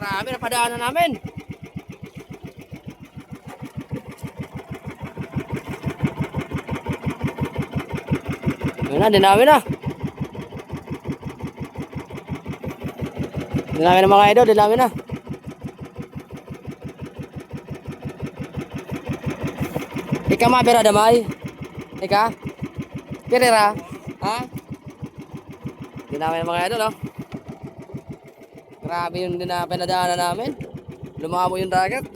Marami na padaanan namin. Yun na, dinami na. Dinami na mga idol, dinami na. Ika mabira damay. Ika? Pirira? Ha? Dinami na mga idol, oh. Grabe yung pinadaanan namin. Lumabo yung dagat.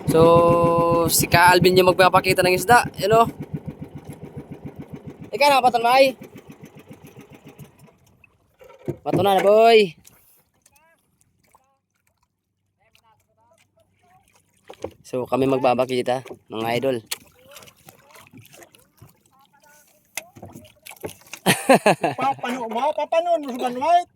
So, si Ka Alvin yung magpapakita ng isda. Yun, oh. Ika na, patan may. Mato na, boy. So, kami magbabakita, mga idol. Papanon mo sa banwait.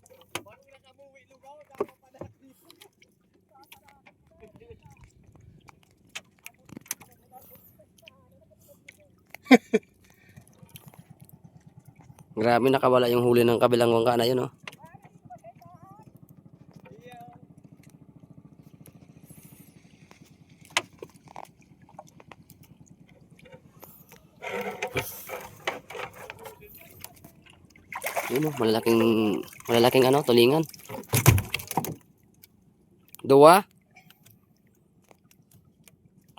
Grabe, nakawala yung huli ng kabilang wangka na yun, oh. Yun, oh, malalaking ano, tulingan. Dua.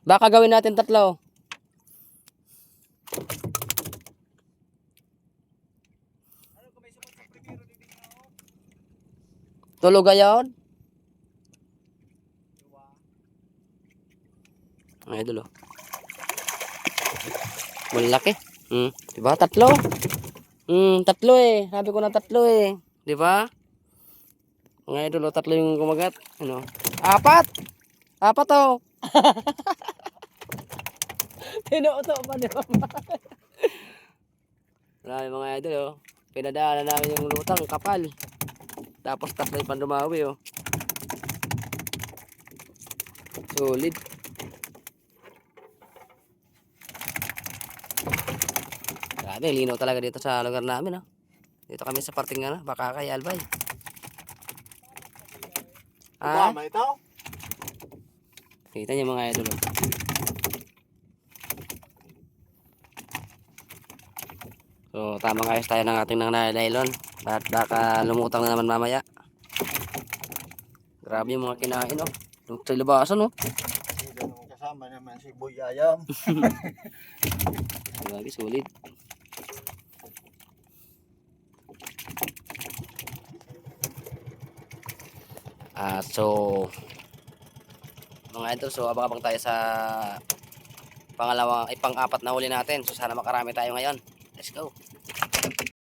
Baka gawin natin tatlo. Tulog ayon. Ay, idol, oh. Malaki. Diba? Tatlo. Tatlo eh. Sabi ko na tatlo eh. Diba? Mga idol, oh, tatlo yung kumagat. Ano? Apat! Apat, oh. Tinuto pa, di ba? Marami mga idol, oh. Pinadaanan namin yung lutang, kapal. Tapos tatlo yung pandumawi, oh. Solid. Grabe, linaw talaga dito sa lugar namin, oh. Dito kami sa parting ano, baka kay Albay. Ah, Tama ito. kita niyo mga idol, oh. So, tamang ayos tayo ng ating nylon. At baka lumutang na naman mamaya. Grabe yung mga kinain, oh. Yung sa labasan, oh. Kasama naman si Boy Ayam. Grabe, solid. So mga idol, so abang-abang tayo sa pang-apat na huli natin. So sana makarami tayo ngayon. Let's go.